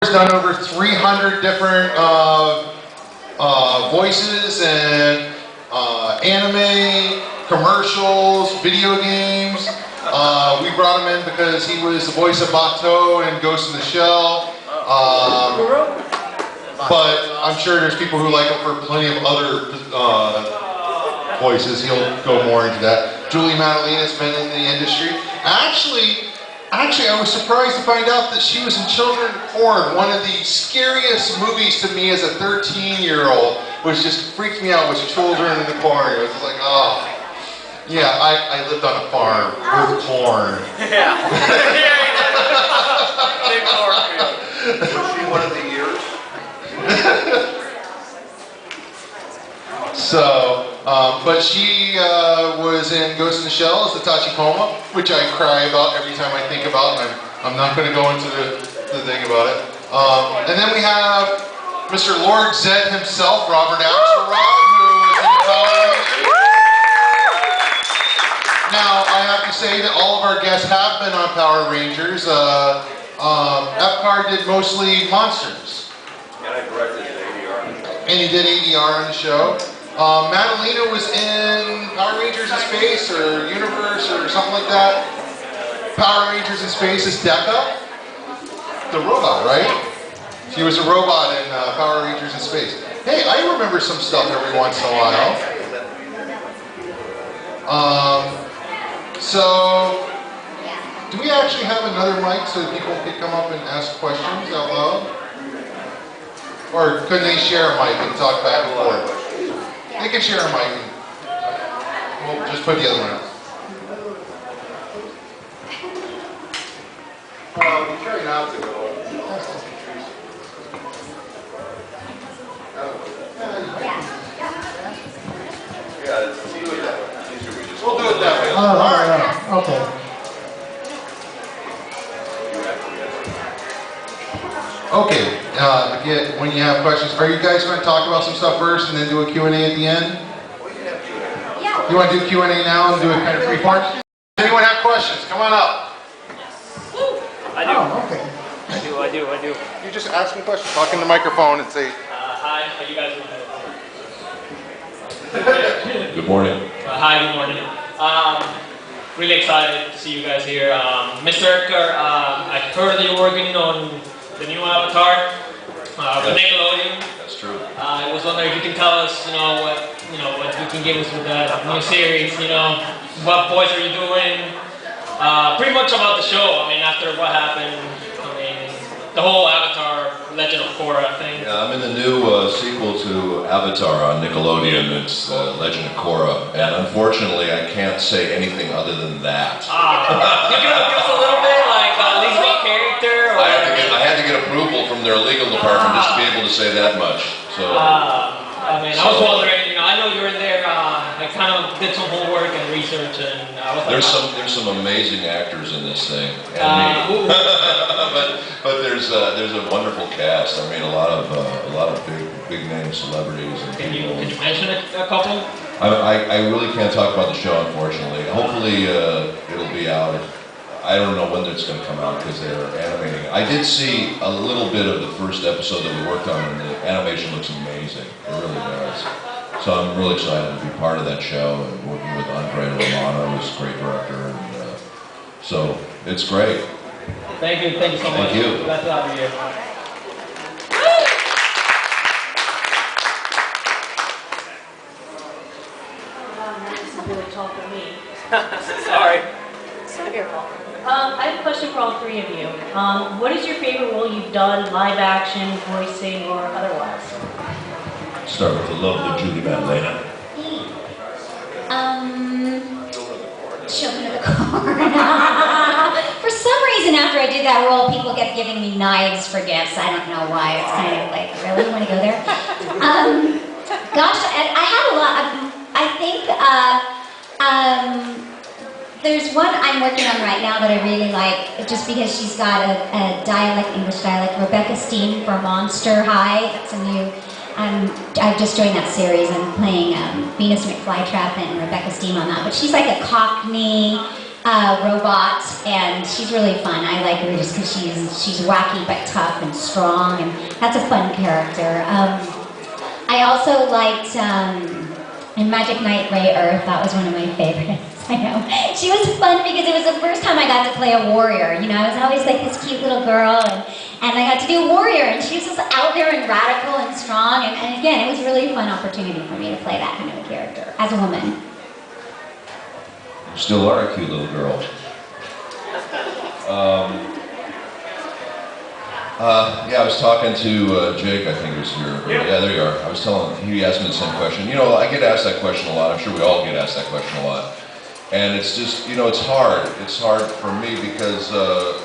has done over 300 different voices and anime, commercials, video games. We brought him in because he was the voice of Moto and Ghost in the Shell. But I'm sure there's people who like him for plenty of other voices. He'll go more into that. Julie Madalina's been in the industry. Actually, I was surprised to find out that she was in Children of Corn. One of the scariest movies to me as a 13-year-old, which just freaked me out, was Children of the Corn. It was like, oh. Yeah, I lived on a farm with corn. Yeah. Big cornfield. Was she one of the years? So, but she was in Ghost in the Shell as the Tachikoma, which I cry about every time I think about, and I'm not going to go into the thing about it. And then we have Mr. Lord Zed himself, Robert Axelrod, who is in the Power Rangers. Now, I have to say that all of our guests have been on Power Rangers. Epcar did mostly monsters. And I directed ADR. And he did ADR on the show. Madalena was in Power Rangers in Space or Universe or something like that. Power Rangers in Space is Dekka, the robot, right? She was a robot in Power Rangers in Space. Hey, I remember some stuff every once in a while. So, do we actually have another mic so that people can come up and ask questions out loud? Or couldn't they share a mic and talk back and forth? They can share a mic and we'll just put the other one out. You try not to go. Yeah, let's do it that way. We'll do it that way. All right. Okay. Okay, again, when you have questions, are you guys going to talk about some stuff first and then do a Q&A at the end? Yeah. You want to do Q&A now and do it kind of free form? Anyone have questions? Come on up. I do. Oh, okay. I do. You just ask them questions. Talk in the microphone and say, Hi, how you guys doing? Good morning. Hi, good morning. Really excited to see you guys here. Mr. Edgar, I heard that you're working on the new Avatar with Nickelodeon. That's true. I was wondering if you can tell us, what you can give us with that new series. What voice are you doing? Pretty much about the show. I mean, after what happened, the whole Avatar Legend of Korra thing. Yeah, I'm in the new sequel to Avatar on Nickelodeon. It's Legend of Korra, and unfortunately, I can't say anything other than that. You can give us a little bit, like at least what character. Or I had to get approval from their legal department just to be able to say that much. So. I was wondering. I know you're in there. I kind of did some homework and research, and I was there's some amazing actors in this thing, and me. but there's a wonderful cast. I mean, a lot of big name celebrities and Can people. you mention a couple? I really can't talk about the show, unfortunately. Hopefully, it'll be out. I don't know when it's going to come out because they're animating. I did see a little bit of the first episode that we worked on, and the animation looks amazing. It really does. So I'm really excited to be part of that show and working with Andre Romano, who's a great director. And so it's great. Thank you so much. Thank you. Glad to have you here. This is really tall for me. Sorry. It's not your fault. I have a question for all three of you. What is your favorite role you've done, live action, voicing, or otherwise? Start with the lovely Julie Madalena. Children of the Corn. For some reason, after I did that role, people kept giving me knives for gifts. I don't know why. It's kind of like, really? You want to go there? Gosh, I had a lot. I think there's one I'm working on right now that I really like, just because she's got a dialect, English dialect. Rebecca Steen for Monster High. That's a new. I've just joined that series. I'm playing Venus McFlytrap and Rebecca Steam on that. But she's like a Cockney robot, and she's really fun. I like her just because she's wacky but tough and strong, and that's a fun character. I also liked in Magic Knight Ray Earth. That was one of my favorites. I know. She was fun because it was the first time I got to play a warrior. You know, I was always like this cute little girl, and I got to do a warrior, and she was just out there and radical and strong, and again, it was really a fun opportunity for me to play that kind of a character as a woman. You still are a cute little girl. Yeah, I was talking to Jake, I think it was here. Yeah, there you are. I was telling him, he asked me the same question. You know, I get asked that question a lot. I'm sure we all get asked that question a lot. And it's just, you know, it's hard. It's hard for me because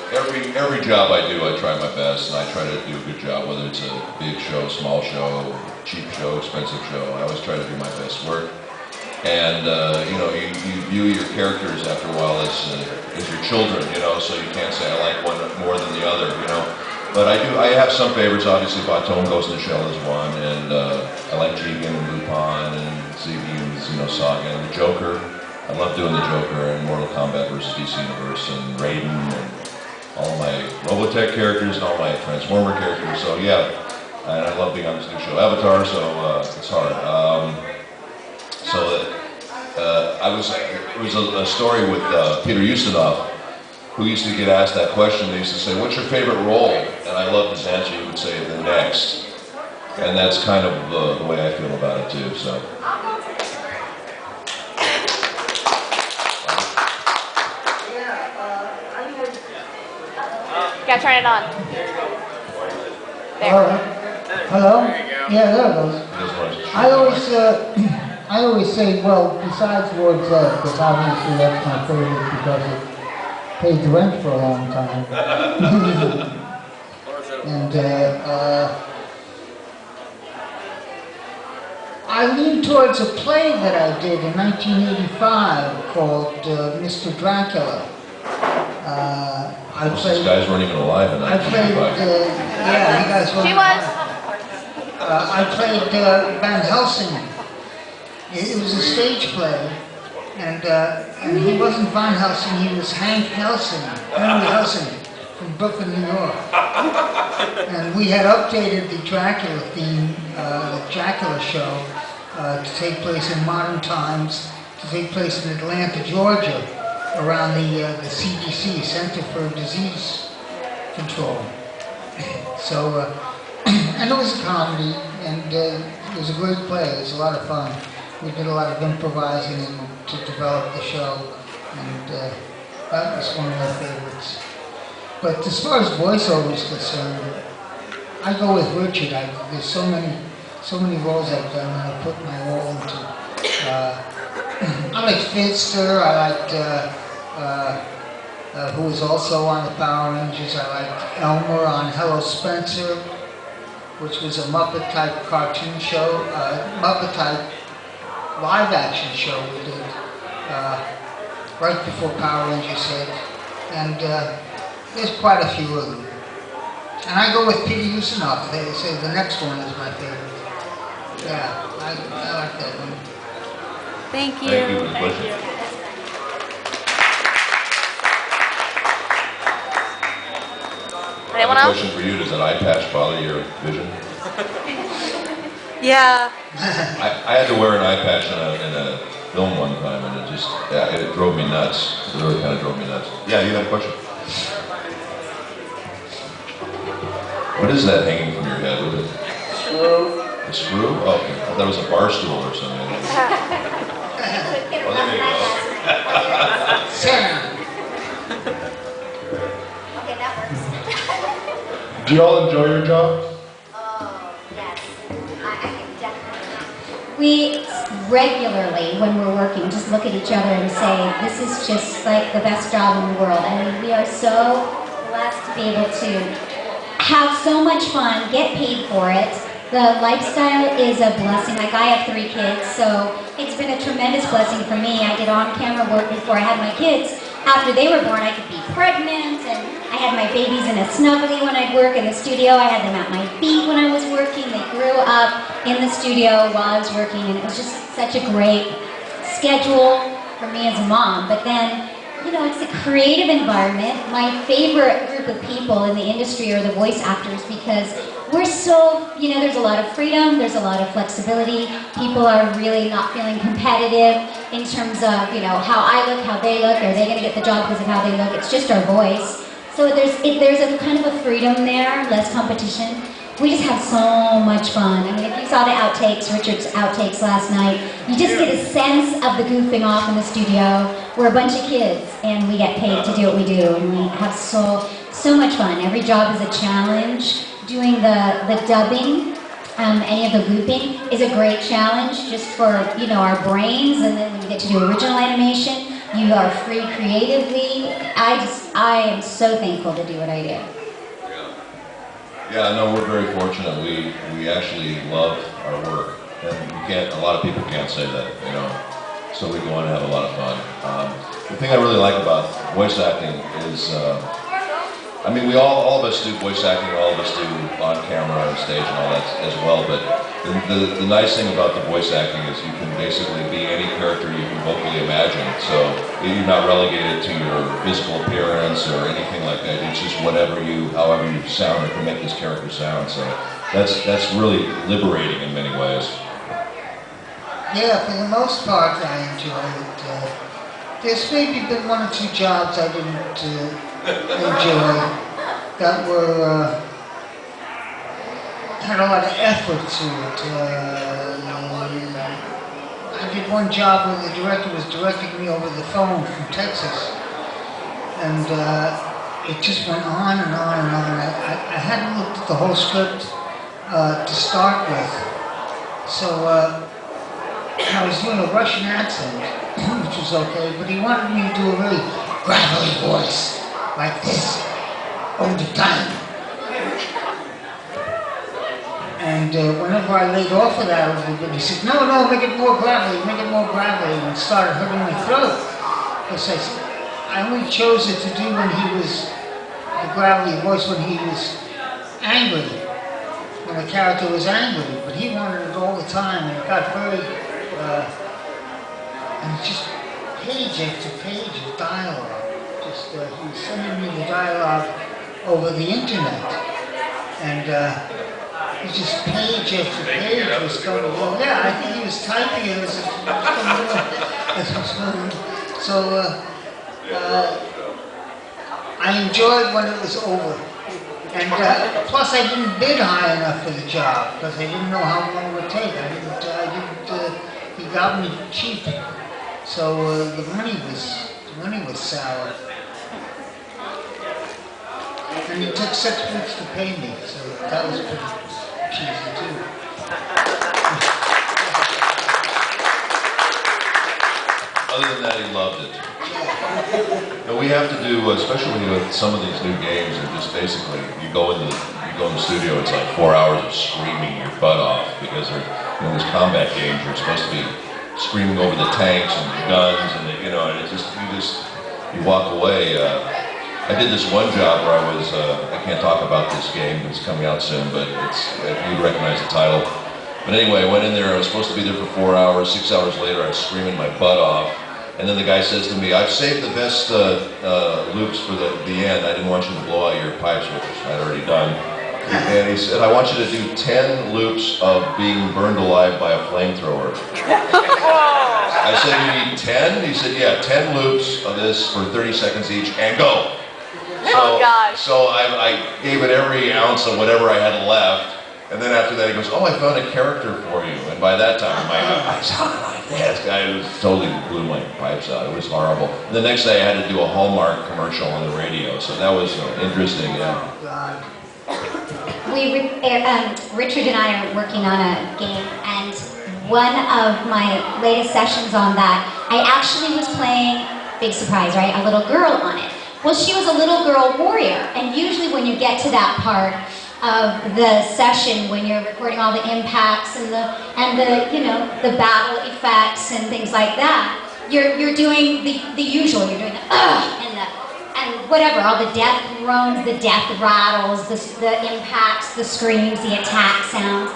every job I do, I try my best, and I try to do a good job, whether it's a big show, small show, cheap show, expensive show. I always try to do my best work. And, you know, you view your characters after a while as your children, you know, so you can't say I like one more than the other, you know. But I have some favorites. Obviously, Baton Ghost in the Shell is one, and I like Jigen and Lupin and Ziggy's, you know, Saga and the Joker. I love doing the Joker and Mortal Kombat versus DC Universe and Raiden and all my Robotech characters and all my Transformer characters. So yeah, and I love being on this new show Avatar. So it's hard. It was a story with Peter Ustinov, who used to get asked that question. They used to say, "What's your favorite role?" And I loved his answer. He would say, "The next." And that's kind of the way I feel about it too. So. Yeah, turn it on. There. All right. Hello? Yeah, there it goes. I always say, well, besides Lord's Edge, because obviously that's my favorite because it paid the rent for a long time. And I lean towards a play that I did in 1985 called Mr. Dracula. These guys weren't even alive in 1985. Yeah, you guys weren't. She was. I played Van Helsing. It was a stage play, and he wasn't Van Helsing, he was Hank Helsing, Henry Helsing, from Brooklyn, New York. And we had updated the Dracula theme, the Dracula show, to take place in modern times, to take place in Atlanta, Georgia, around the CDC, Center for Disease Control. So, and it was a comedy, and it was a great play. It was a lot of fun. We did a lot of improvising to develop the show, and that was one of my favorites. But as far as voiceover is concerned, I go with Richard. There's so many roles I've done, and I put my all into. I like Finster. I liked. Who was also on the Power Rangers. I liked Elmer on Hello Spencer, which was a Muppet-type cartoon show, Muppet-type live-action show we did right before Power Rangers hit. And there's quite a few of them. And I go with Peter Ustinov. They say the next one is my favorite. Yeah, I like that one. Thank you. Thank you for the question. Anyone else? Question for you: does an eye patch bother your vision? Yeah. I had to wear an eye patch in a film one time, and it just it drove me nuts. It really kind of drove me nuts. Yeah, you had a question. What is that hanging from your head? What is it? Screw. A screw? Oh, okay. I thought it was a bar stool or something. Well, there you go. Sam. Okay, that works. Do you all enjoy your job? Oh, yes. I can definitely. We regularly, when we're working, just look at each other and say, this is just like the best job in the world. I mean, we are so blessed to be able to have so much fun, get paid for it. The lifestyle is a blessing. Like, I have 3 kids, so it's been a tremendous blessing for me. I did on-camera work before I had my kids. After they were born, I could be pregnant, and I had my babies in a snuggly when I'd work in the studio. I had them at my feet when I was working. They grew up in the studio while I was working, and it was just such a great schedule for me as a mom. But then you know, it's a creative environment. My favorite group of people in the industry are the voice actors because we're so, you know, there's a lot of freedom, there's a lot of flexibility. People are really not feeling competitive in terms of, you know, how I look, how they look. Are they going to get the job because of how they look? It's just our voice. So there's a kind of a freedom there, less competition. We just have so much fun. I mean, if you saw the outtakes, Richard's outtakes last night, you just get a sense of the goofing off in the studio. We're a bunch of kids, and we get paid to do what we do, and we have so much fun. Every job is a challenge. Doing the dubbing, any of the looping is a great challenge just for, you know, our brains, and then when you get to do original animation, you are free creatively. I am so thankful to do what I do. Yeah, no, we're very fortunate. We actually love our work, and a lot of people can't say that, you know. So we go on and have a lot of fun. The thing I really like about voice acting is, I mean, all of us do voice acting, all of us do on camera and stage and all that as well. But the nice thing about the voice acting is you can basically be any character you can vocally imagine. So you're not relegated to your physical appearance or anything like that. It's just however you sound or can make this character sound. So that's really liberating in many ways. Yeah, for the most part, I enjoy it. There's maybe been one or two jobs I didn't enjoy that were had a lot of effort to it. I did one job where the director was directing me over the phone from Texas, and it just went on and on and on. I hadn't looked at the whole script to start with, so I was doing a Russian accent, which was okay, but he wanted me to do a really gravelly voice, like this, all the time. And whenever I laid off of that a little bit, he said, no, make it more gravelly, and it started hurting my throat. Because I only chose it to do when he was, the gravelly voice when he was angry, when the character was angry, but he wanted it all the time, and it got very, and it's just page after page of dialogue. Just, he was sending me the dialogue over the internet, and it's just page after page was going, well, yeah, I think he was typing it as it was going. So I enjoyed when it was over. And plus I didn't bid high enough for the job, because I didn't know how long it would take. He got me cheap. So the money was sour. And it took 6 weeks to pay me, so that was pretty cheesy too. Other than that, he loved it. No, we have to do, especially with some of these new games, are just basically, you go in the studio, it's like 4 hours of screaming your butt off, because they're, you know, these combat games, you're supposed to be screaming over the tanks and the guns, and the, you know, and you walk away. I did this one job where I was, I can't talk about this game, it's coming out soon, but you'd recognize the title. But anyway, I went in there, I was supposed to be there for 4 hours, 6 hours later, I was screaming my butt off. And then the guy says to me, I've saved the best loops for the end. I didn't want you to blow out your pipes, which I'd already done. And he said, I want you to do 10 loops of being burned alive by a flamethrower. I said, you need 10? He said, yeah, 10 loops of this for 30 seconds each, and go. Oh gosh. So I gave it every ounce of whatever I had left. And then after that, he goes, oh, I found a character for you. And by that time, I sounded like this. I was totally blew my pipes out. It was horrible. And the next day, I had to do a Hallmark commercial on the radio. So that was interesting, yeah. Richard and I are working on a game, and one of my latest sessions on that, I actually was playing, big surprise, right, a little girl on it. Well, she was a little girl warrior, and usually when you get to that part of the session, when you're recording all the impacts and the you know, the battle effects and things like that, you're doing the usual. You're doing the and whatever, all the death groans, the death rattles, the impacts, the screams, the attack sounds.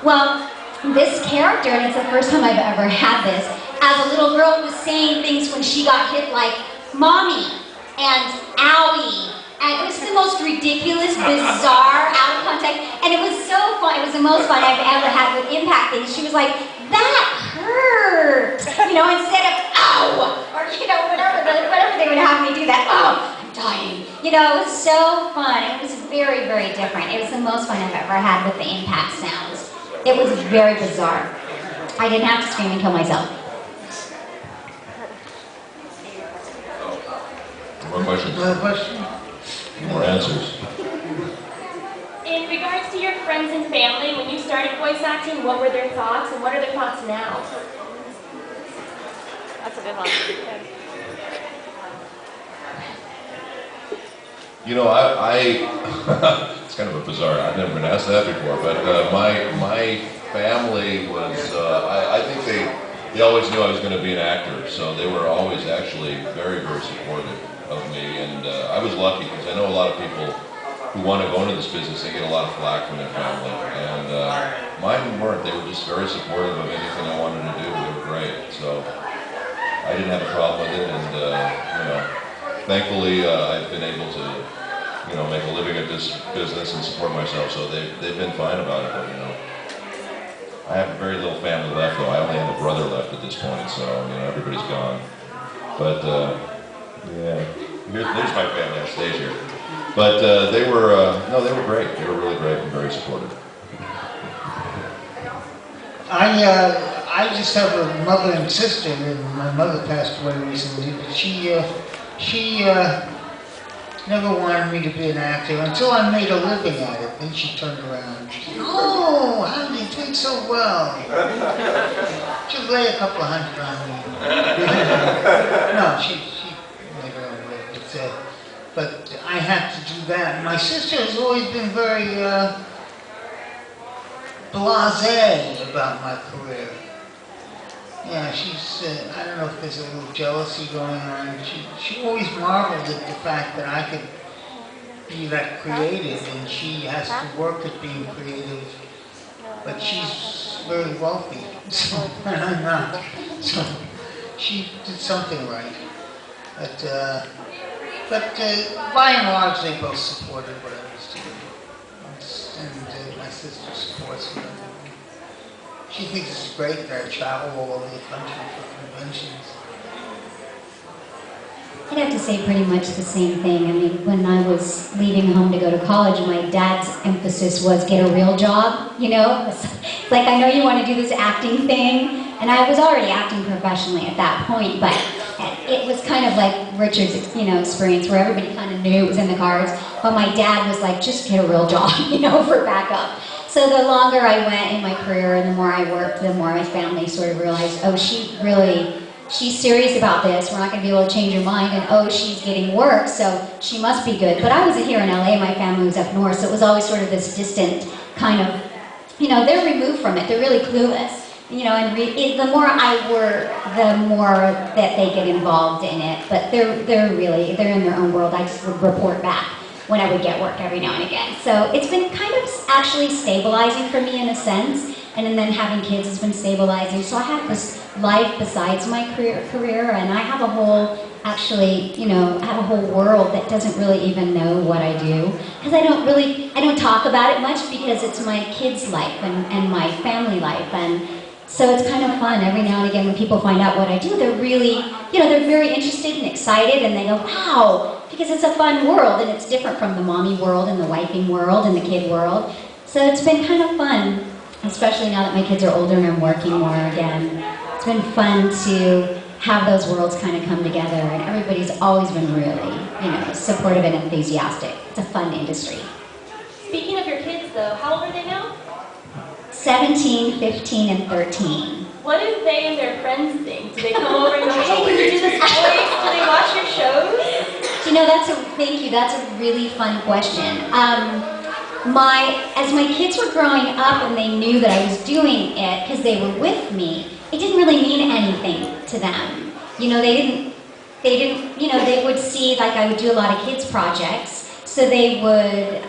Well, this character, and it's the first time I've ever had this, as a little girl was saying things when she got hit like Mommy and Owie. And it was the most ridiculous, bizarre, out of context, and it was so fun. It was the most fun I've ever had with Impact things. She was like, that hurt, you know, instead of ow, or you know, whatever they would have me do that. Oh, I'm dying. You know, it was so fun. It was very, very different. It was the most fun I've ever had with the Impact sounds. It was very bizarre. I didn't have to scream and kill myself. More questions? Another question? More answers? In regards to your friends and family, when you started voice acting, what were their thoughts and what are their thoughts now? That's a good one. You know, it's kind of a bizarre, I've never been asked that before, but my family was, I think they always knew I was going to be an actor, so they were always actually very, very supportive of me, and I was lucky because I know a lot of people who want to go into this business, they get a lot of flack from their family, and mine weren't. They were just very supportive of anything I wanted to do. They were great, so I didn't have a problem with it, and you know, thankfully I've been able to, you know, make a living at this business and support myself, so they've been fine about it, but you know, I have very little family left though. I only have a brother left at this point, so you know, everybody's gone, but yeah, there's my family on stage here. But they were, no, they were great. They were really great and very supportive. I just have a mother and sister, and my mother passed away recently, but she never wanted me to be an actor until I made a living at it. Then she turned around. She said, oh, how do you do it so well? Just lay a couple of hundred on me. No, she made her own way. But I had to do that. My sister has always been very blasé about my career. Yeah, she's, I don't know if there's a little jealousy going on. She always marveled at the fact that I could be that creative, and she has to work at being creative. But she's very wealthy, so, and I'm not. So she did something right. But by and large, they both supported what I was doing. And my sister supports me. She thinks it's great that I travel all over the country for conventions. I'd have to say pretty much the same thing. I mean, when I was leaving home to go to college, my dad's emphasis was get a real job, you know? It's like, I know you want to do this acting thing, and I was already acting professionally at that point, but it was kind of like Richard's, you know, experience where everybody kind of knew it was in the cards, but my dad was like, just get a real job, you know, for backup. So the longer I went in my career and the more I worked, the more my family sort of realized, oh, she's serious about this, we're not going to be able to change her mind, and oh, she's getting work, so she must be good. But I was here in LA, my family was up north, so it was always sort of this distant kind of, you know, they're removed from it, they're really clueless. You know, and the more I work, the more that they get involved in it, but they're in their own world. I just would report back when I would get work every now and again. So it's been kind of actually stabilizing for me in a sense, and then having kids has been stabilizing. So I have this life besides my career, and I have a whole, actually, you know, I have a whole world that doesn't really even know what I do. Because I don't talk about it much because it's my kids' life and my family life, and so it's kind of fun every now and again when people find out what I do. They're really, you know, they're very interested and excited, and they go, wow, because it's a fun world, and it's different from the mommy world and the wifing world and the kid world. So it's been kind of fun, especially now that my kids are older and I'm working more again. It's been fun to have those worlds kind of come together, and everybody's always been really, you know, supportive and enthusiastic. It's a fun industry. Speaking of your kids, though, how old are they now? 17, 15, and 13. What do they and their friends think? Do they come over and go, hey, can you do this voice? Do they watch your shows? You know, thank you, that's a really fun question. As my kids were growing up and they knew that I was doing it because they were with me, it didn't really mean anything to them. You know, they didn't, you know, they would see, like, I would do a lot of kids projects. So they would,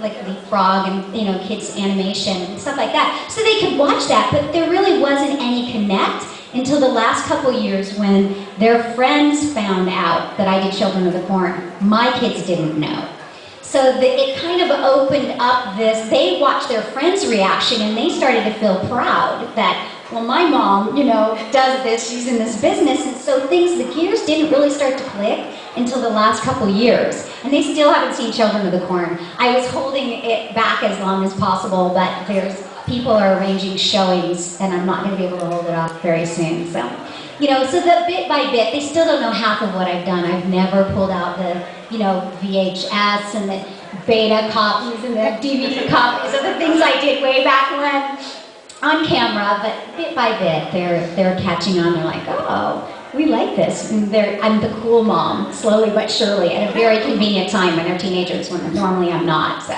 like Leapfrog and, you know, kids animation and stuff like that. So they could watch that, but there really wasn't any connect until the last couple years when their friends found out that I did Children of the Corn. My kids didn't know. So it kind of opened up this, they watched their friends' reaction and they started to feel proud that, well, my mom, you know, does this, she's in this business, and so the gears didn't really start to click until the last couple years. And they still haven't seen Children of the Corn. I was holding it back as long as possible, but people are arranging showings and I'm not going to be able to hold it off very soon. So, you know, so the bit by bit, they still don't know half of what I've done. I've never pulled out the, you know, VHS and the beta copies and the DVD copies of the things I did way back when on camera, but bit by bit, they're catching on. They're like, oh, we like this. And I'm the cool mom, slowly but surely, at a very convenient time when they're teenagers, when normally I'm not. So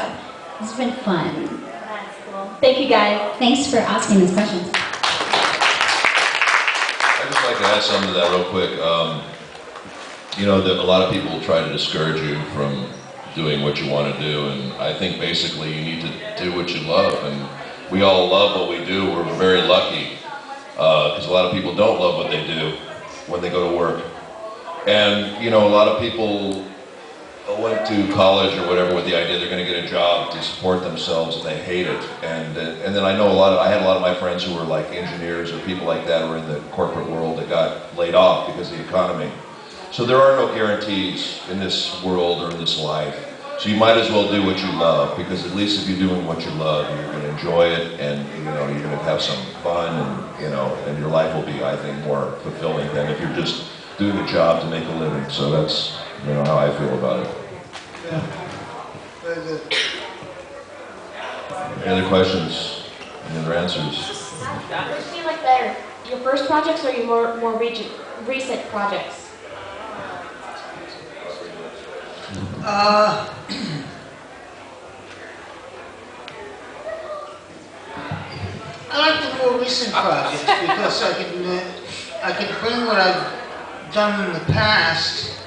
it's been fun. That's cool. Thank you, guys. Thanks for asking these questions. I'd just like to add something to that real quick. You know, a lot of people will try to discourage you from doing what you want to do, and I think basically you need to do what you love, and we all love what we do. We're very lucky, because a lot of people don't love what they do when they go to work. And, you know, a lot of people went to college or whatever with the idea they're going to get a job to support themselves, and they hate it. And then I know I had a lot of my friends who were like engineers or people like that who were in the corporate world that got laid off because of the economy. So there are no guarantees in this world or in this life. So you might as well do what you love, because at least if you're doing what you love, you're going to enjoy it, and you know, you're going to have some fun, and you know, and your life will be, I think, more fulfilling than if you're just doing a job to make a living. So that's, you know, how I feel about it. Yeah. Very good. Any other questions? Any other answers? Which do you like better? Your first projects or your more recent projects? I like the more recent projects because I can bring what I've done in the past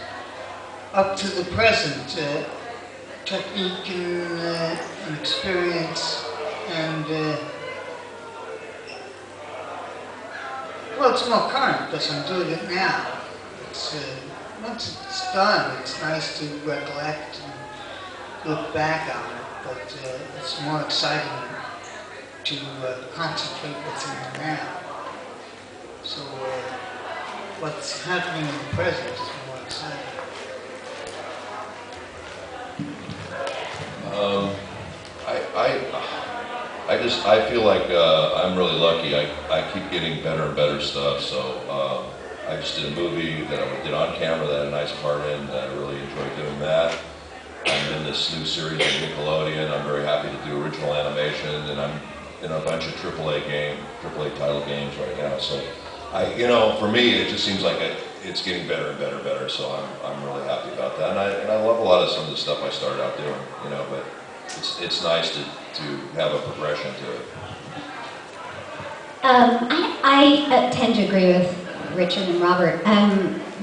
up to the present, technique and experience, and well, it's more current because I'm doing it now. Once it's done, it's nice to recollect and look back on it, but it's more exciting to concentrate what's in the now. So what's happening in the present is more exciting. I feel like I'm really lucky. I keep getting better and better stuff. So I just did a movie that I did on camera that I had a nice part in. I really enjoyed doing that. I'm in this new series with Nickelodeon. I'm very happy to do original animation, and I'm in a bunch of AAA title games right now. So you know, for me, it just seems like it's getting better and better and better. So I'm really happy about that, and I love a lot of some of the stuff I started out doing. You know, but it's nice to have a progression to it. I tend to agree with Richard and Robert.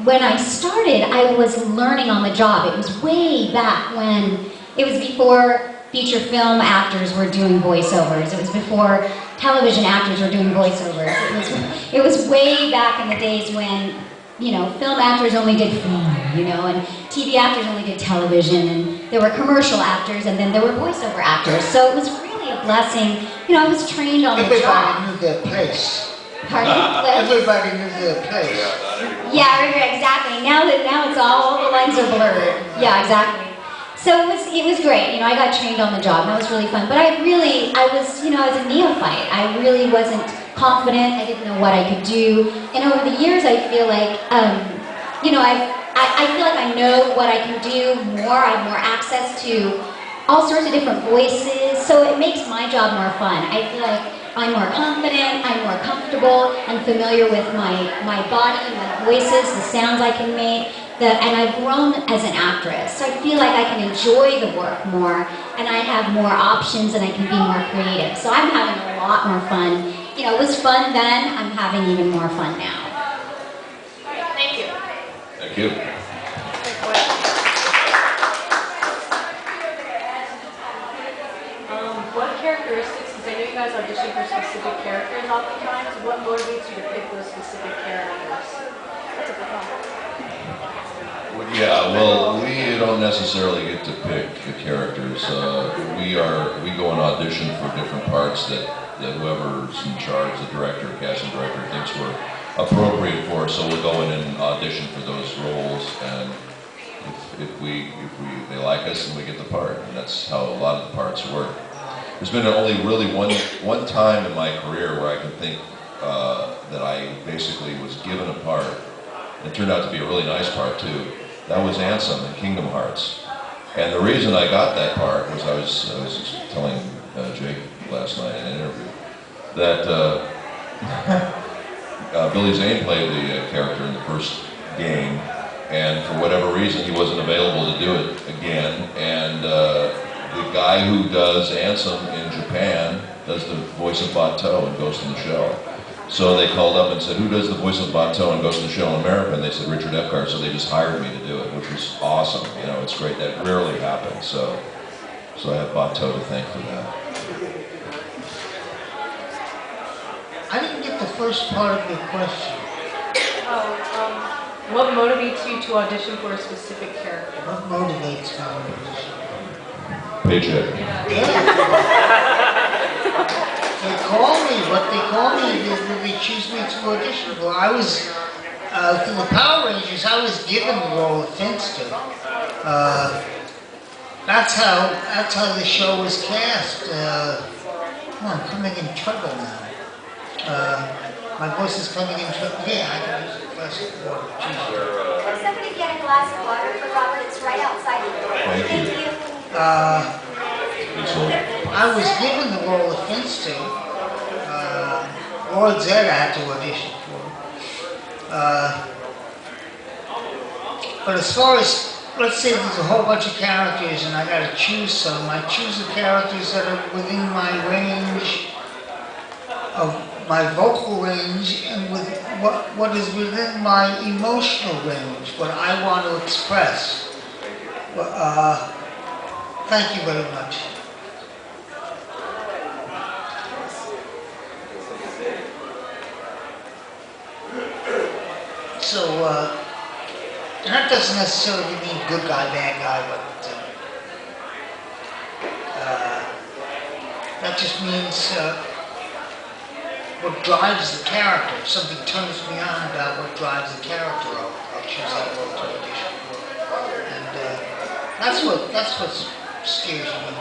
When I started, I was learning on the job. It was way back when, it was before feature film actors were doing voiceovers. It was before television actors were doing voiceovers. It was way back in the days when, you know, film actors only did film, you know, and TV actors only did television, and there were commercial actors, and then there were voiceover actors. So it was really a blessing. You know, I was trained on the job. Everybody knew their place. Pardon? Everybody knew their place. Yeah, exactly. Now it's all the lines are blurred. Yeah, exactly. So it was great. You know, I got trained on the job. And that was really fun. But I was, you know, I was a neophyte. I really wasn't confident. I didn't know what I could do. And over the years, I feel like, you know, I feel like I know what I can do more. I have more access to all sorts of different voices. So it makes my job more fun. I feel like I'm more confident, I'm more comfortable, I'm familiar with my body, my voices, the sounds I can make, and I've grown as an actress. So I feel like I can enjoy the work more, and I have more options, and I can be more creative. So I'm having a lot more fun. You know, it was fun then, I'm having even more fun now. All right, thank you. Thank you. What characteristics since I know you guys audition for specific characters oftentimes, what motivates you to pick those specific characters? That's a good one. Yeah, well, we don't necessarily get to pick the characters. We go and audition for different parts that whoever's in charge, the director, casting director, thinks we're appropriate for. So we'll go in and audition for those roles, and if they like us, then we get the part, and that's how a lot of the parts work. There's been only really one time in my career where I can think that I basically was given a part. It turned out to be a really nice part too. That was Ansem in Kingdom Hearts. And the reason I got that part was I was telling Jake last night in an interview that Billy Zane played the character in the first game, and for whatever reason he wasn't available to do it again. And the guy who does Ansem in Japan does the voice of Bato in Ghost in the Shell. So they called up and said, who does the voice of Bato and Ghost in the Shell in America? And they said, Richard Epcar. So they just hired me to do it, which was awesome. You know, it's great. That rarely happens. So I have Bato to thank for that. I didn't get the first part of your question. What motivates you to audition for a specific character? What motivates me to audition? Paycheck. They call me, what they call me is when they choose me to audition for. I was, for the Power Rangers, I was given the role of Finster. That's how the show was cast. I'm coming in trouble now. My voice is coming in trouble. Yeah, I can use a glass of water. Can somebody get a glass of water for Robert? It's right outside the door. Thank you. I was given the role of Finster. Lord Zed I had to audition for. But as far as, let's say there's a whole bunch of characters and I gotta choose some, I choose the characters that are within my range of my vocal range and with what is within my emotional range, what I want to express. Thank you very much. So, and that doesn't necessarily mean good guy, bad guy, but that just means what drives the character. If something turns me on about what drives the character, I'll choose that role to audition for. And that's what steers me.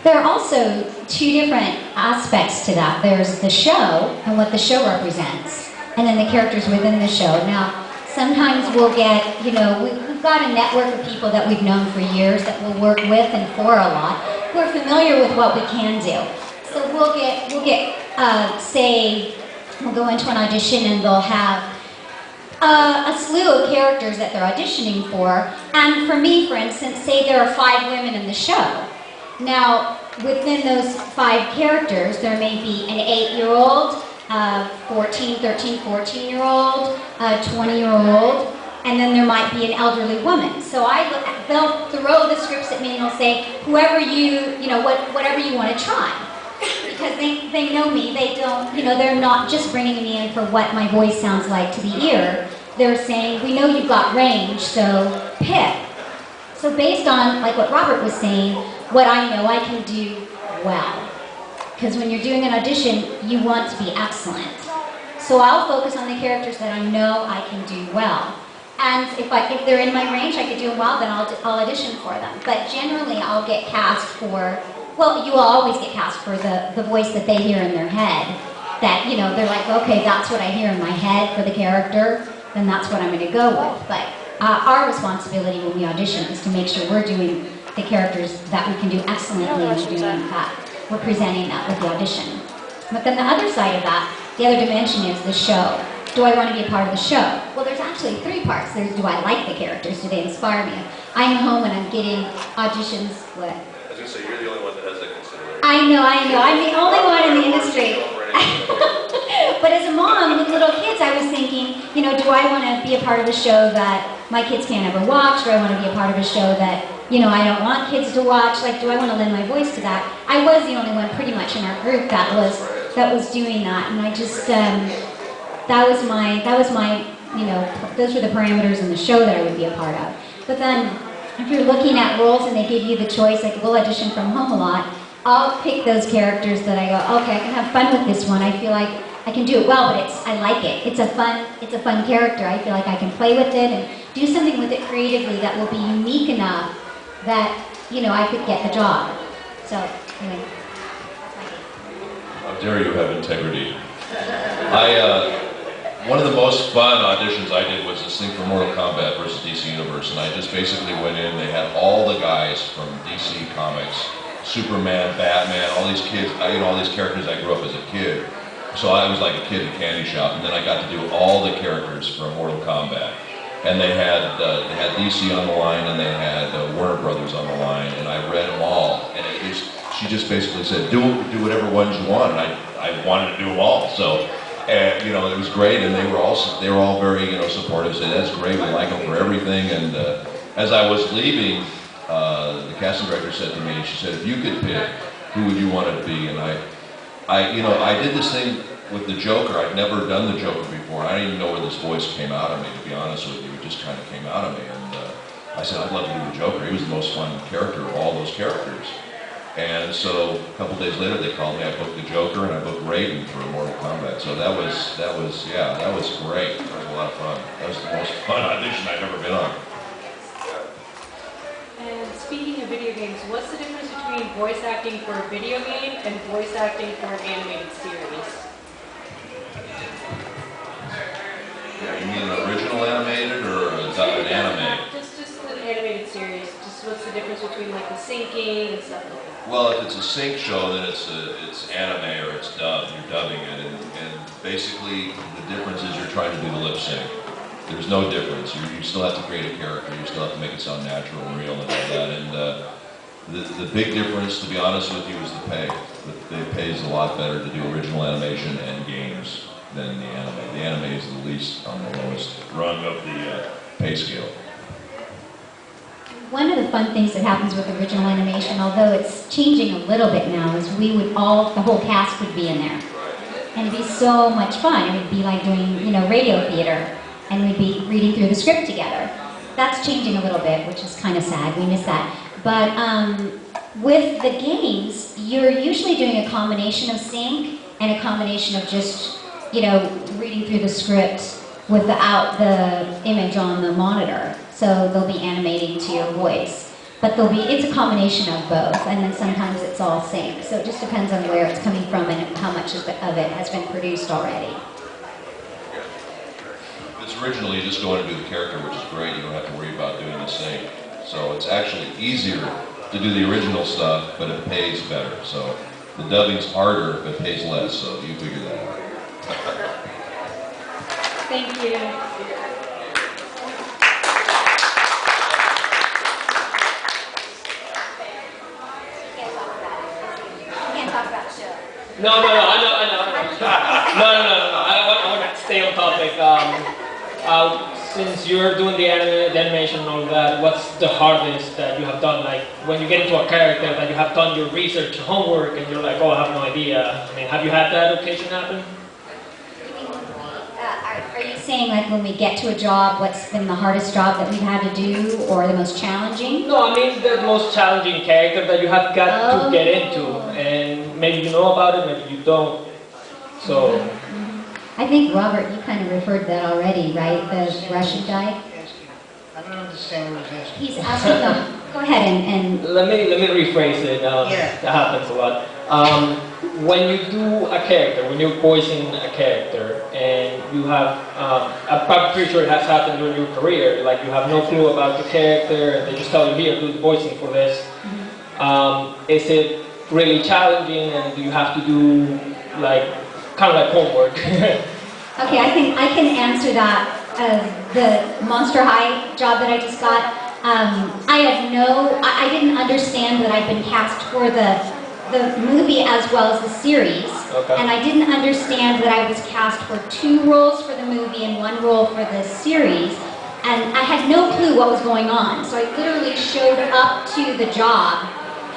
There are also two different aspects to that. There's the show and what the show represents, and then the characters within the show. Now, sometimes we'll get, we've got a network of people that we've known for years that we'll work with and for a lot, who are familiar with what we can do. So we'll get, say, we'll go into an audition and they'll have a slew of characters that they're auditioning for. And for me, for instance, say there are 5 women in the show. Now, within those 5 characters, there may be an 8-year-old, 13, 14-year-old, a 20-year-old, and then there might be an elderly woman. So they'll throw the scripts at me and they'll say, whatever you want to try. Because they know me, they don't, they're not just bringing me in for what my voice sounds like to the ear. They're saying, we know you've got range, so pick. So based on, like what Robert was saying, what I know I can do well. Because when you're doing an audition, you want to be excellent. So I'll focus on the characters that I know I can do well. And if they're in my range, I can do them well, then I'll audition for them. But generally, I'll get cast for, well, you will always get cast for the voice that they hear in their head. That, they're like, okay, that's what I hear in my head for the character, then that's what I'm going to go with. But our responsibility when we audition is to make sure we're doing the characters that we can do excellently and we're presenting that with the audition. But then the other side of that, the other dimension is the show. Do I want to be a part of the show? Well, there's actually 3 parts. There's, do I like the characters? Do they inspire me? I'm home and I'm getting auditions. What? I was going to say, you're the only one that has that consideration. I know. I'm the only one in the industry. But as a mom with little kids, I was thinking, do I want to be a part of a show that my kids can't ever watch? Do I want to be a part of a show that you know, I don't want kids to watch. Like, do I want to lend my voice to that? I was the only one pretty much in our group that was doing that, and I just that was my you know, those were the parameters in the show that I would be a part of. But then, if you're looking at roles and they give you the choice, like we'll audition from home a lot, I'll pick those characters that I go, okay, I can have fun with this one. I feel like I can do it well, but I like it. It's a fun character. I feel like I can play with it and do something with it creatively that will be unique enough that, you know, I could get the job. So, anyway. How dare you have integrity. One of the most fun auditions I did was this thing for Mortal Kombat versus DC Universe, and I just basically went in, they had all the guys from DC Comics, Superman, Batman, all these kids, you know, all these characters I grew up as a kid. So I was like a kid in a candy shop, and then I got to do all the characters from Mortal Kombat. And they had DC on the line, and they had Warner Brothers on the line, and I read them all. And she just basically said, do whatever ones you want, and I wanted to do them all. So. And, you know, it was great, and they were all very, you know, supportive. Said, that's great, we like them for everything. And as I was leaving, the casting director said to me, she said, if you could pick, who would you want it to be? And I did this thing with the Joker. I'd never done the Joker before. I didn't even know where this voice came out of me, to be honest with you. It just kind of came out of me. And I said, I'd love to do the Joker. He was the most fun character of all those characters. And so a couple days later they called me, I booked the Joker and I booked Raiden for Mortal Kombat. So that was great. That was a lot of fun. That was the most fun audition I've ever been on. And speaking of video games, what's the difference between voice acting for a video game and voice acting for an animated series? Yeah, you mean an original animated or an anime? Just an animated series. Just what's the difference between like the syncing and stuff like that? Well, if it's a sync show, then it's anime or it's dubbed. You're dubbing it, and basically the difference is you're trying to do the lip sync. There's no difference. You still have to create a character. You still have to make it sound natural and real and all that. And the big difference, to be honest with you, is the pay. The pay is a lot better to do original animation and games than the anime. The anime is the least on the lowest rung of the pay scale. One of the fun things that happens with original animation, although it's changing a little bit now, is the whole cast would be in there. And it'd be so much fun. It would be like doing, you know, radio theater, and we'd be reading through the script together. That's changing a little bit, which is kind of sad. We miss that. But with the games, you're usually doing a combination of sync and a combination of just, you know, reading through the script without the image on the monitor. So they'll be animating to your voice. But it's a combination of both, and then sometimes it's all sync. So it just depends on where it's coming from and how much of it has been produced already. If it's original, you just go in and do the character, which is great. You don't have to worry about doing the sync. So it's actually easier to do the original stuff, but it pays better. So the dubbing's harder, but pays less, so you figure that out. Thank you. No, I know. No. I want to stay on topic. Since you're doing the animation and all that, what's the hardest that you have done? Like, when you get into a character that you have done your research, homework, and you're like, oh, I have no idea. I mean, have you had that occasion happen? Are you saying, like, when we get to a job, what's been the hardest job that we've had to do, or the most challenging? No, I mean the most challenging character that you have got to get into, and maybe you know about it, maybe you don't. So. I think, Robert, you kind of referred to that already, right? The Russian guy? I don't understand what he's asking. He's asking, go ahead and... Let me rephrase it. That happens a lot. When you do a character, when you're voicing a character, and you have, I'm pretty sure it has happened during your career, like you have no clue about the character, and they just tell you, here, do the voicing for this. Is it really challenging, and do you have to do, like, kind of like homework? Okay, I can answer that. The Monster High job that I just got, I didn't understand that I'd been cast for the movie as well as the series, and I didn't understand that I was cast for 2 roles for the movie and 1 role for the series, And I had no clue what was going on. So I literally showed up to the job,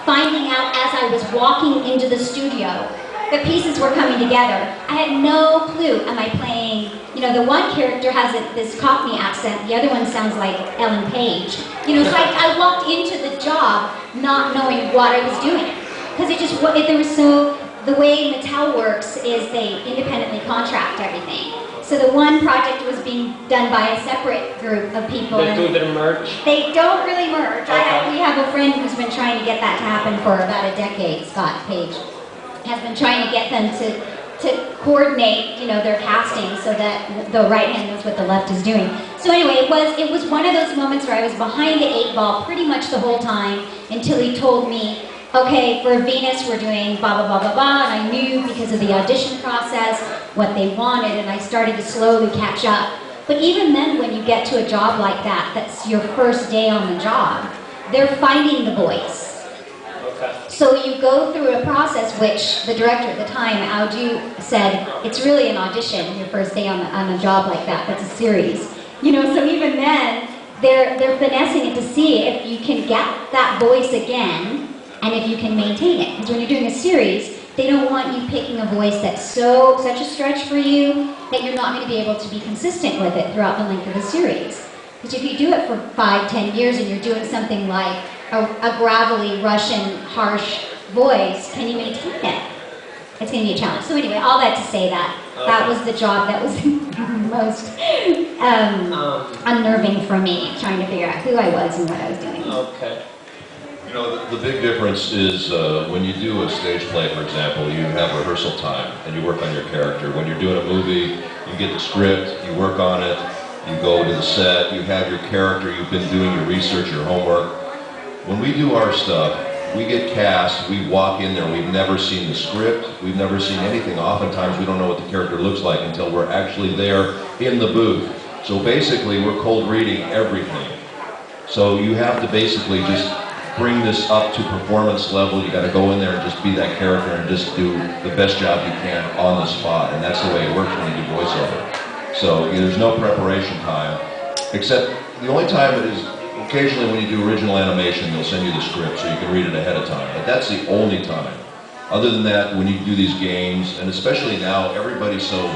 finding out as I was walking into the studio, the pieces were coming together. I had no clue. Am I playing, you know, the one character has this Cockney accent, the other one sounds like Ellen Page. You know, so I walked into the job not knowing what I was doing. Because it just, there was so, the way Mattel works is they independently contract everything. So the one project was being done by a separate group of people. The two didn't merge? They don't really merge. Okay. We have a friend who's been trying to get that to happen for about a decade, Scott Page. Has been trying to get them to coordinate, you know, their casting so that the right hand knows what the left is doing. So anyway, it was one of those moments where I was behind the 8 ball pretty much the whole time until he told me, okay, for Venus we're doing blah, blah, blah, blah, blah, and I knew because of the audition process what they wanted, and I started to slowly catch up. But even then, when you get to a job like that, that's your first day on the job, they're finding the voice. Okay. So you go through a process, which the director at the time, Audu, said, it's really an audition, your first day on a job like that, that's a series. You know, so even then, they're finessing it to see if you can get that voice again, and if you can maintain it. Because when you're doing a series, they don't want you picking a voice that's such a stretch for you that you're not going to be able to be consistent with it throughout the length of the series. Because if you do it for 5-10 years and you're doing something like a gravelly Russian harsh voice, can you maintain it? It's going to be a challenge. So anyway, all that to say that that was the job that was most unnerving for me, trying to figure out who I was and what I was doing. Okay. You know, the big difference is when you do a stage play, for example, you have rehearsal time and you work on your character. When you're doing a movie, you get the script, you work on it, you go to the set, you have your character, you've been doing your research, your homework. When we do our stuff, we get cast, we walk in there, we've never seen the script, we've never seen anything. Oftentimes we don't know what the character looks like until we're actually there in the booth. So basically we're cold reading everything. So you have to basically just bring this up to performance level. You got to go in there and just be that character and just do the best job you can on the spot. And that's the way it works when you do voiceover. So there's no preparation time, except the only time it is occasionally when you do original animation, they'll send you the script so you can read it ahead of time. But that's the only time. Other than that, when you do these games, and especially now, everybody's so,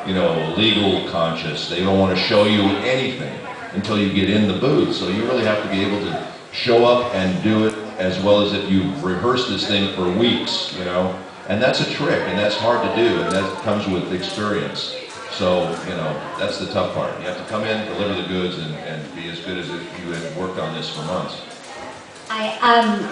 you know, legal conscious. They don't want to show you anything until you get in the booth. So you really have to be able to show up and do it as well as if you rehearse this thing for weeks, you know. And that's a trick, and that's hard to do, and that comes with experience. So, you know, that's the tough part. You have to come in, deliver the goods, and be as good as if you had worked on this for months.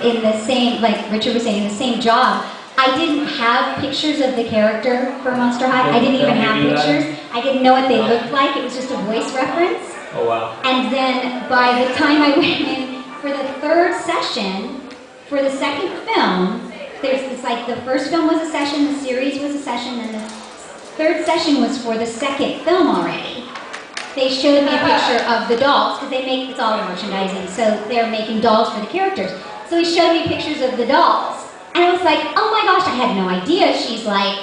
In the same, like Richard was saying, in the same job, I didn't have pictures of the character for Monster High. I didn't even have pictures. I didn't know what they looked like. It was just a voice reference. Oh, wow. And then by the time I went in for the 3rd session, for the 2nd film, it's like the first film was a session, the series was a session, and the 3rd session was for the 2nd film already. They showed me a picture of the dolls, because it's all merchandising, so they're making dolls for the characters. So he showed me pictures of the dolls. And I was like, oh my gosh, I had no idea. She's like,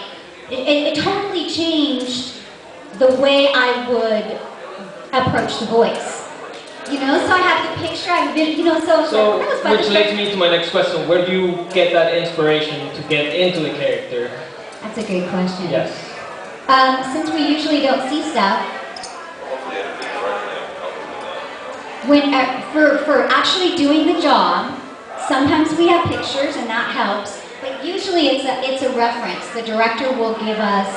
it totally changed the way I would approach the voice. You know, so I have the picture, you know, so which leads me to my next question. Where do you get that inspiration to get into the character? That's a great question. Yes. Since we usually don't see stuff, for actually doing the job, sometimes we have pictures and that helps, but usually it's a reference. The director will give us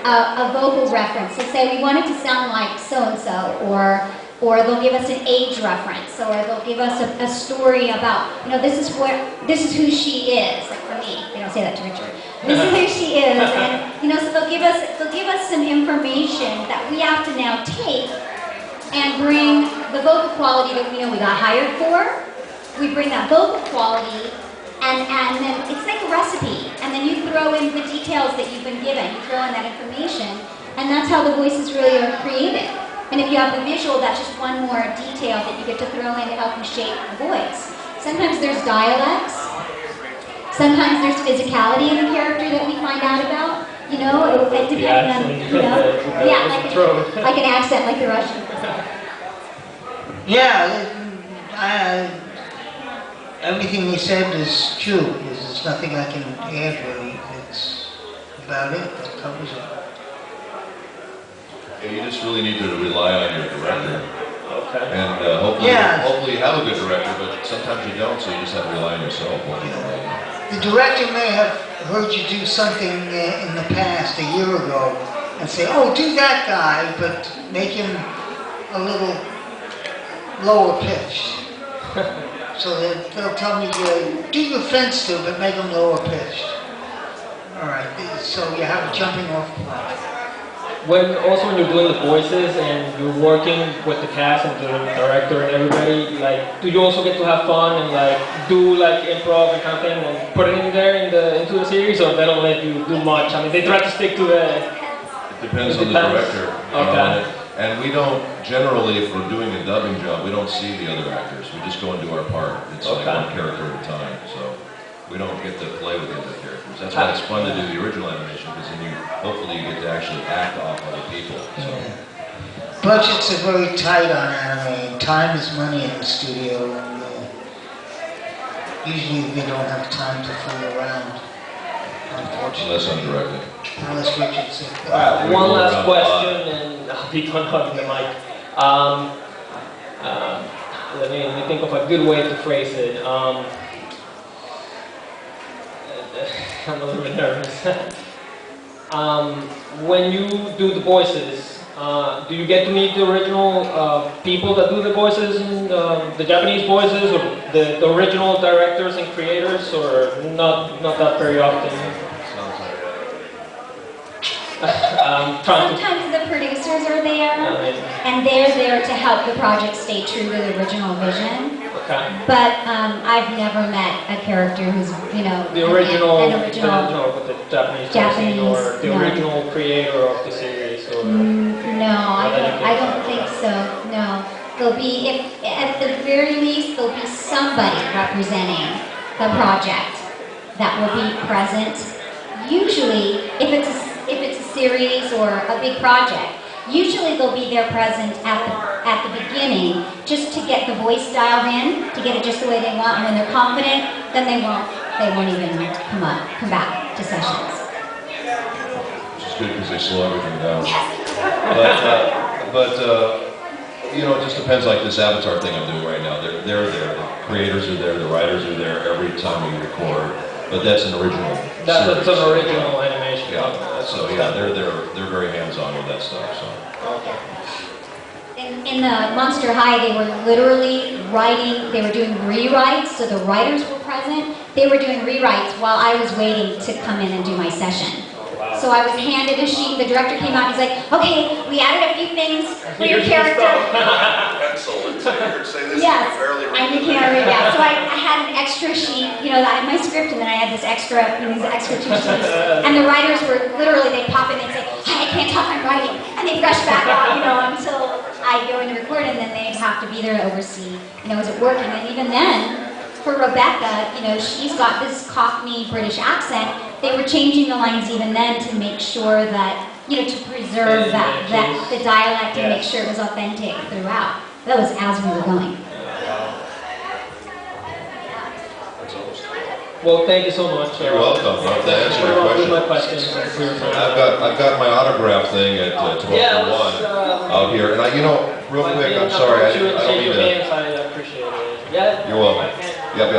a vocal reference. So say we want it to sound like so-and-so, or they'll give us an age reference, or they'll give us a story about, you know, this is who she is. Like for me, they don't say that to Richard. This is who she is, and you know, so they'll give us some information that we have to now take and bring the vocal quality that we know we got hired for. We bring that vocal quality, and then it's like a recipe, and then you throw in the details that you've been given. You throw in that information, and that's how the voices really are created. And if you have the visual, that's just one more detail that you get to throw in to help you shape the voice. Sometimes there's dialects. Sometimes there's physicality in the character that we find out about. You know, it depends on, you know, yeah, like an accent like the Russian. Yeah, everything they said is true. There's nothing I can add really. It's about it. That covers it. Yeah, you just really need to rely on your director. Okay. And hopefully you have a good director, but sometimes you don't, so you just have to rely on yourself. The director may have heard you do something in the past, a year ago, and say, oh, do that guy, but make him a little lower pitched. So they'll tell me, do your fence too, but make him lower pitched. All right, so you have a jumping off point. When you're doing the voices and you're working with the cast and the director and everybody, like, do you also get to have fun and like do like improv and kind of thing and put it in there into the series, or they don't let you do much? I mean, they try to stick to the. It depends on the director. Okay. And we don't generally, if we're doing a dubbing job, we don't see the other actors. We just go and do our part. It's like one character at a time. So we don't get to play with the other characters. That's why it's fun to do the original animation, because then hopefully you get to actually act off other people. So. Budgets are very tight on anime. Time is money in the studio, and usually they don't have time to fool around. Unfortunately. Unless I'm directing. Unless Richard's One last question, and I'll be done hugging the mic. Let me think of a good way to phrase it. I'm a little bit nervous. When you do the voices, do you get to meet the original people that do the voices, and the Japanese voices, or the original directors and creators, or not that very often? Sometimes the producers are there, and they're there to help the project stay true to the original vision. Okay. But I've never met a character who's, the original with the Japanese voicing, or the original creator of the series, or no, I don't think so. No, there'll be, if at the very least, there'll be somebody representing the project that will be present. Usually, if it's a series or a big project, usually they'll be there present at the beginning, just to get the voice dialed in, to get it just the way they want. And when they're confident, then they won't even come back to sessions. Which is good because they slow everything down. But it just depends. Like this Avatar thing I'm doing right now, they're there. The creators are there, the writers are there every time we record. But that's an original. That's an original animation. Yeah. So yeah, they're very hands-on with that stuff. So. Okay. In the Monster High, they were literally writing. They were doing rewrites, so the writers were present. They were doing rewrites while I was waiting to come in and do my session. So I was handed a sheet. The director came out. He's like, "Okay, we added a few things for your character." Pencil and say this. Yes, barely and you can't read that. So I had an extra sheet. I had my script, and then I had this extra, these extra 2 sheets. And the writers were literally, they'd pop in and say, "Hi, I can't talk, I'm writing," and they'd rush back out, until I go in to record, and then they'd have to be there to oversee, is it working? And even then, for Rebecca, she's got this Cockney British accent. They were changing the lines even then to make sure that, to preserve that the dialect and make sure it was authentic throughout. That was as we were going. Well, thank you so much. You're welcome. I'll answer your question. I've got my autograph thing at 12:01 out here, and real quick, I'm sorry, I don't mean to. I appreciate it. Yeah. You're welcome. Yep.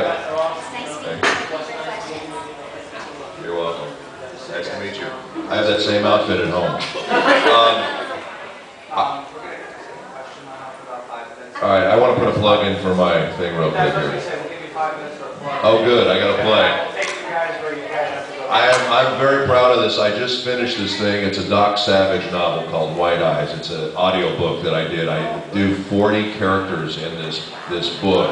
Nice to meet you. You're welcome. Nice to meet you. I have that same outfit at home. All right, I want to put a plug in for my thing real quick here. Oh, good. I got to play. I'm very proud of this. I just finished this thing. It's a Doc Savage novel called White Eyes. It's an audio book that I did. I do 40 characters in this book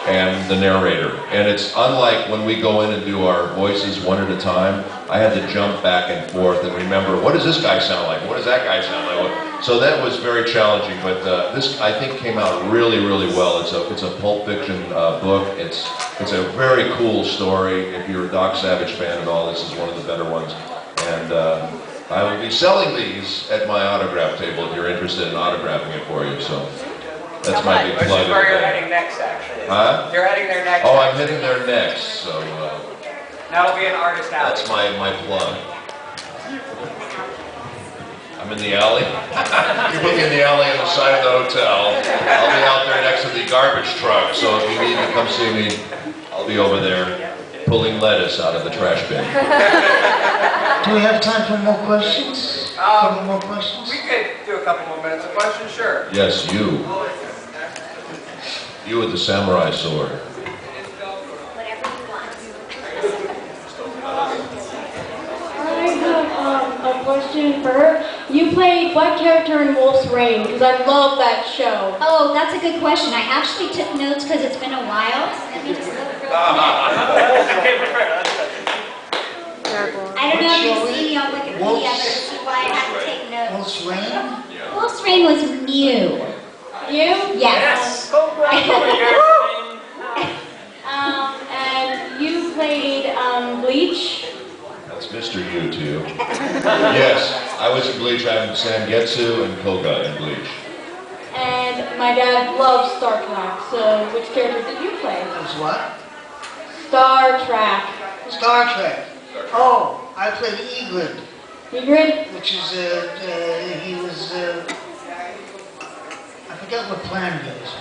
and the narrator. And it's unlike when we go in and do our voices one at a time. I had to jump back and forth and remember, what does this guy sound like? What does that guy sound like? So that was very challenging, but this, I think, came out really, really well. It's a Pulp Fiction book. It's a very cool story. If you're a Doc Savage fan at all, this is one of the better ones. And I will be selling these at my autograph table if you're interested in autographing it for you. So That's my big Which plug. is where you're heading next, actually. Huh? You're heading there next. Oh, I'm heading there next, so That'll be an artist alley. that's my plug. I'm in the alley. You put me in the alley on the side of the hotel. I'll be out there next to the garbage truck, so if you need to come see me, I'll be over there pulling lettuce out of the trash bin. Do we have time for more questions? A couple more questions? We could do a couple more minutes of questions, sure. Yes, you. You with the samurai sword. Whatever you want. I have a question for her. You played what character in Wolf's Rain? Because I love that show. Oh, that's a good question. I actually took notes because it's been a while. Let me just look real quick. I don't know if you've seen me on Wikipedia, but this is why I had to take notes. Wolf's Rain? Wolf's Rain was Mew. You? Yes. And you played Bleach. That's Mr. You to you. Yes, I was in Bleach. I'm Sangetsu and Koga in Bleach. And my dad loves Star Trek, so which character did you play? Was what? Star Trek. Star Trek. Oh, I played Egrid, Ygritte? which is, he was, I forget what planet it was.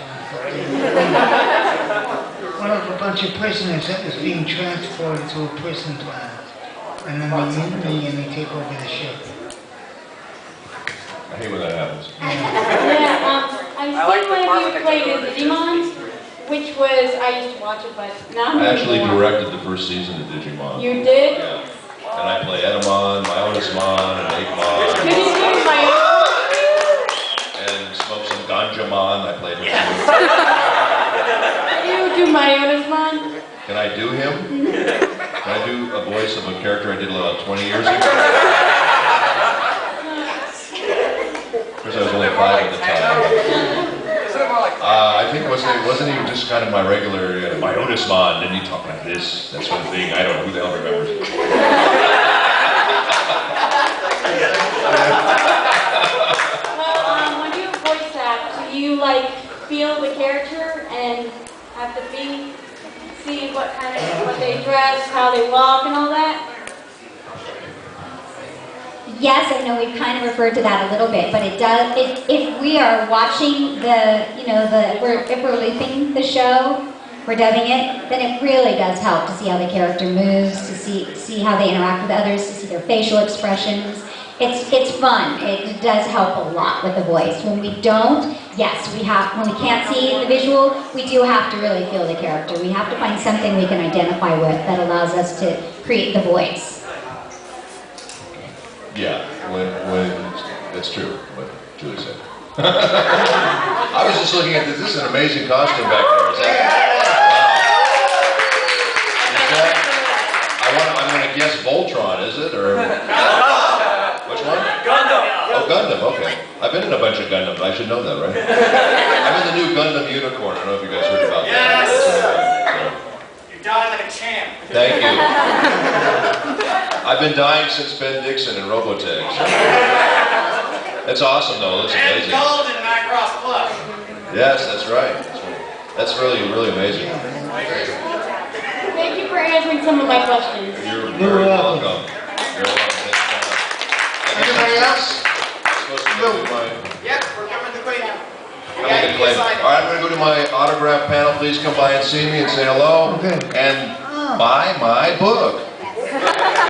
One of a bunch of prisoners that was being transported to a prison planet. And then they mutiny and they take over the ship. I hate when that happens. Yeah, I've seen one of you play in Digimon, which was, I used to watch it, but now I'm I actually more. directed the first season of Digimon. You did? Yeah. And I play Edamon, Myonismon, and Could Aikmon, you do my and smoke some Ganjamon. I played him too. Could you do my Onismon? Can I do him? Can I do a voice of a character I did about 20 years ago? Because I was only 5 at the time. I think wasn't he just kind of my regular Myonismon? Didn't he talk like this? That sort of thing. I don't know. Who the hell remembers? Well, when you voice act, do you like feel the character and have to see what they dress, how they walk, and all that? Yes, I know we've kind of referred to that a little bit, but it does, if we are watching if we're looping the show, we're dubbing it, then it really does help to see how the character moves, to see how they interact with others, to see their facial expressions. It's fun. It does help a lot with the voice. When we don't, yes, when we can't see the visual, we do have to really feel the character. We have to find something we can identify with that allows us to create the voice. Yeah, when that's true, what Julie said. I was just looking at this. This is an amazing costume back there. Is that? Wow. I'm going to guess Voltron, is it? Or which one? Gundam. Oh, Gundam. Okay. I've been in a bunch of Gundams. I should know that, right? I'm in the new Gundam Unicorn. I don't know if you guys heard about that. You're dying like a champ. Thank you. I've been dying since Ben Dixon and Robotech. That's awesome, though. It looks amazing. And gold in Macross Plus. Yes, that's right. That's really, really amazing. Thank you for answering some of my questions. You're very welcome. You're welcome. Anybody else? Yep, we're coming to claim you. All right, I'm going to go to my autograph panel. Please come by and see me and say hello. Okay. And buy my book.